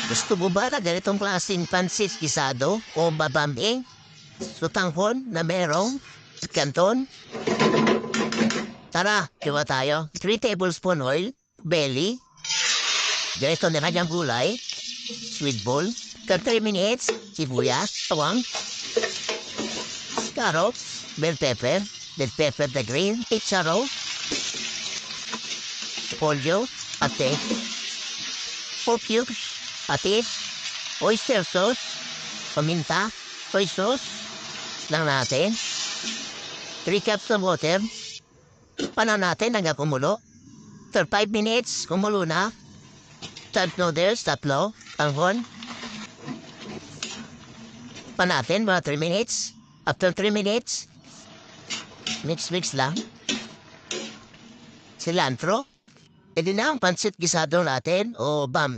Gusto mo ba na ganitong klaseng pansit gisado o babambing? Sutanghon na merong kanton? Tara, diba tayo? 3 tablespoon oil, belly, ganito na kanyang gulay, sweet ball, 3 minutes, sibuyas, tawang, carrots, bell pepper the green, icharo, pollo, ate, pork cubes, atis, oyster sauce, paminta, soy sauce, lang natin, 3 cups of water, paano natin hanggang kumulo, after 5 minutes, kumulo na, start noodles, tatlo, tanghon, pa natin mga 3 minutes, after 3 minutes, mix lang, cilantro, edi na ang pansit gisado natin o bam